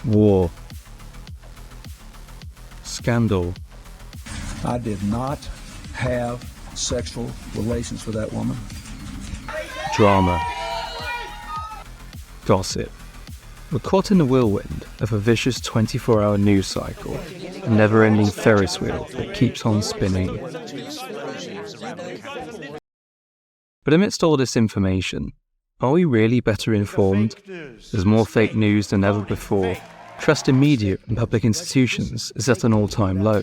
War. Scandal. I did not have sexual relations with that woman. Drama. Gossip. We're caught in the whirlwind of a vicious 24-hour news cycle, a never-ending Ferris wheel that keeps on spinning. But amidst all this information, are we really better informed? There's more fake news than ever before. Trust in media and public institutions is at an all-time low,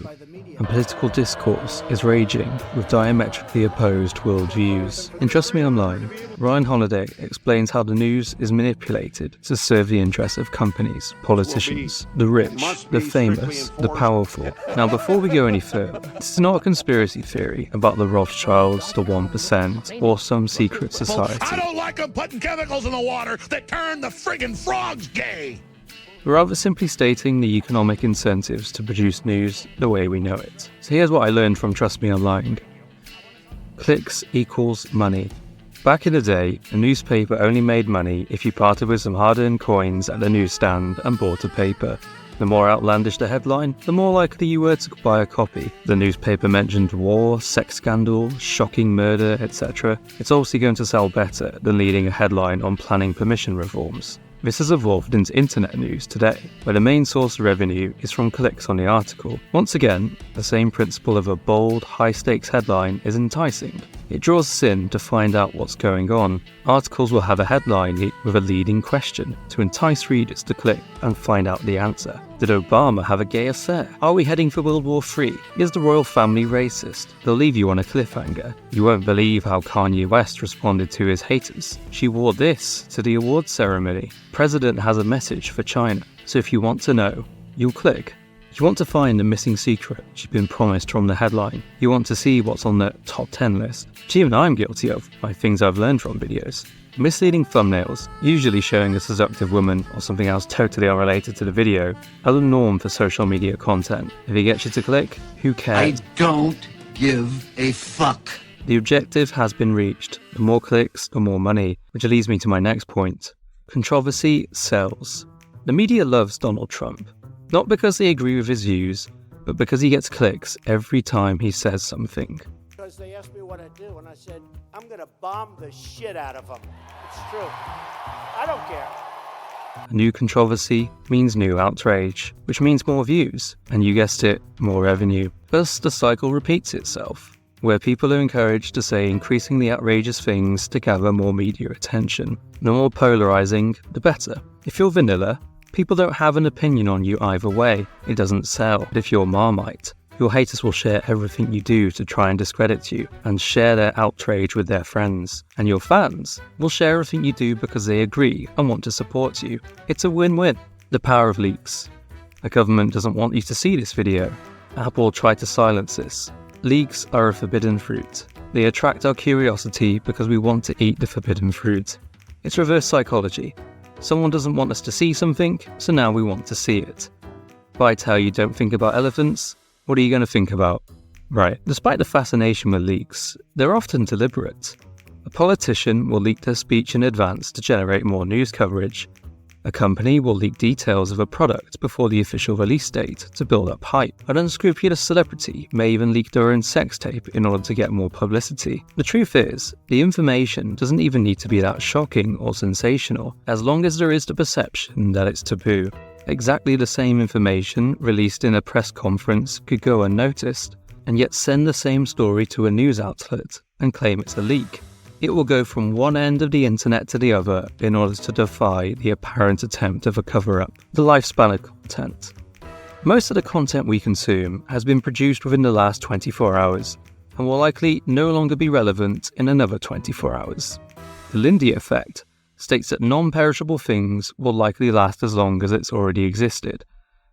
and political discourse is raging with diametrically opposed worldviews. In Trust Me Online, Ryan Holiday explains how the news is manipulated to serve the interests of companies, politicians, the rich, the famous, the powerful. Now, before we go any further, this is not a conspiracy theory about the Rothschilds, the 1%, or some secret society. I don't like them putting chemicals in the water that turn the friggin' frogs gay. We're rather simply stating the economic incentives to produce news the way we know it. So here's what I learned from Trust Me Online. Clicks equals money. Back in the day, a newspaper only made money if you parted with some hard-earned coins at the newsstand and bought a paper. The more outlandish the headline, the more likely you were to buy a copy. The newspaper mentioned war, sex scandal, shocking murder, etc. It's obviously going to sell better than leading a headline on planning permission reforms. This has evolved into internet news today, where the main source of revenue is from clicks on the article. Once again, the same principle of a bold, high-stakes headline is enticing. It draws us in to find out what's going on. Articles will have a headline with a leading question to entice readers to click and find out the answer. Did Obama have a gay affair? Are we heading for World War III? Is the royal family racist? They'll leave you on a cliffhanger. You won't believe how Kanye West responded to his haters. She wore this to the awards ceremony. President has a message for China. So if you want to know, you'll click. You want to find the missing secret you've been promised from the headline. You want to see what's on the top 10 list, which even I'm guilty of by things I've learned from videos. Misleading thumbnails, usually showing a seductive woman or something else totally unrelated to the video, are the norm for social media content. If it gets you to click, who cares? I don't give a fuck. The objective has been reached. The more clicks, the more money, which leads me to my next point. Controversy sells. The media loves Donald Trump. Not because they agree with his views, but because he gets clicks every time he says something. Because they asked me what I'd do, and I said, I'm going to bomb the shit out of them. It's true. I don't care. A new controversy means new outrage, which means more views, and you guessed it, more revenue. Thus, the cycle repeats itself, where people are encouraged to say increasingly outrageous things to gather more media attention. The more polarizing, the better. If you're vanilla, people don't have an opinion on you either way. It doesn't sell. But if you're Marmite, your haters will share everything you do to try and discredit you and share their outrage with their friends. And your fans will share everything you do because they agree and want to support you. It's a win-win. The power of leaks. The government doesn't want you to see this video. Apple tried to silence this. Leaks are a forbidden fruit. They attract our curiosity because we want to eat the forbidden fruit. It's reverse psychology. Someone doesn't want us to see something, so now we want to see it. If I tell you don't think about elephants, what are you going to think about? Right. Despite the fascination with leaks, they're often deliberate. A politician will leak their speech in advance to generate more news coverage. A company will leak details of a product before the official release date to build up hype. An unscrupulous celebrity may even leak their own sex tape in order to get more publicity. The truth is, the information doesn't even need to be that shocking or sensational, as long as there is the perception that it's taboo. Exactly the same information released in a press conference could go unnoticed, and yet send the same story to a news outlet and claim it's a leak. It will go from one end of the internet to the other in order to defy the apparent attempt of a cover-up. The lifespan of content. Most of the content we consume has been produced within the last 24 hours and will likely no longer be relevant in another 24 hours. The Lindy effect states that non-perishable things will likely last as long as it's already existed.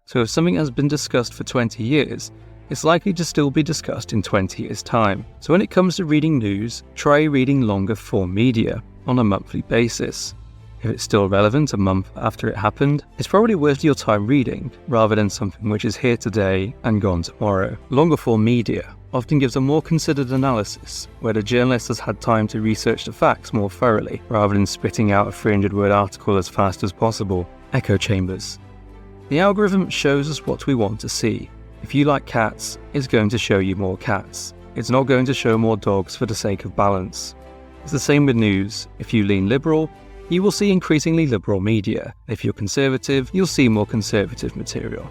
So if something has been discussed for 20 years, it's likely to still be discussed in 20 years' time. So when it comes to reading news, try reading longer form media on a monthly basis. If it's still relevant a month after it happened, it's probably worth your time reading, rather than something which is here today and gone tomorrow. Longer form media often gives a more considered analysis, where the journalist has had time to research the facts more thoroughly, rather than spitting out a 300-word article as fast as possible. Echo chambers. The algorithm shows us what we want to see. If you like cats, it's going to show you more cats. It's not going to show more dogs for the sake of balance. It's the same with news. If you lean liberal, you will see increasingly liberal media. If you're conservative, you'll see more conservative material.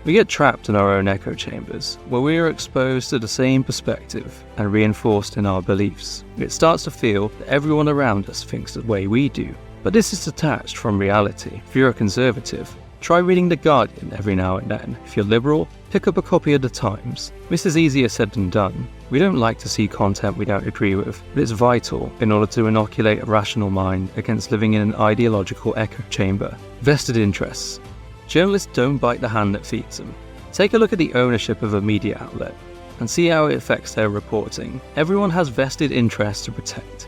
We get trapped in our own echo chambers, where we are exposed to the same perspective and reinforced in our beliefs. It starts to feel that everyone around us thinks the way we do. But this is detached from reality. If you're a conservative, try reading The Guardian every now and then. If you're liberal, pick up a copy of The Times. This is easier said than done. We don't like to see content we don't agree with, but it's vital in order to inoculate a rational mind against living in an ideological echo chamber. Vested interests. Journalists don't bite the hand that feeds them. Take a look at the ownership of a media outlet and see how it affects their reporting. Everyone has vested interests to protect.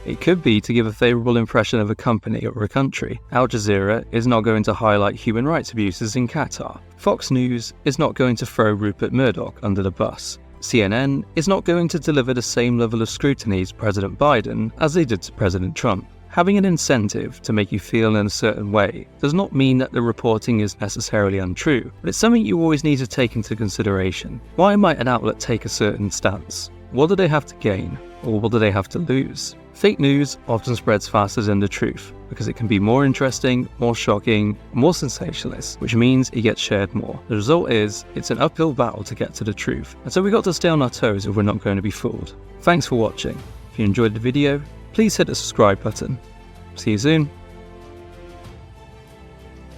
It could be to give a favourable impression of a company or a country. Al Jazeera is not going to highlight human rights abuses in Qatar. Fox News is not going to throw Rupert Murdoch under the bus. CNN is not going to deliver the same level of scrutiny to President Biden as they did to President Trump. Having an incentive to make you feel in a certain way does not mean that the reporting is necessarily untrue, but it's something you always need to take into consideration. Why might an outlet take a certain stance? What do they have to gain, or what do they have to lose? Fake news often spreads faster than the truth because it can be more interesting, more shocking, more sensationalist, which means it gets shared more. The result is, it's an uphill battle to get to the truth, and so we've got to stay on our toes if we're not going to be fooled. Thanks for watching. If you enjoyed the video, please hit the subscribe button. See you soon.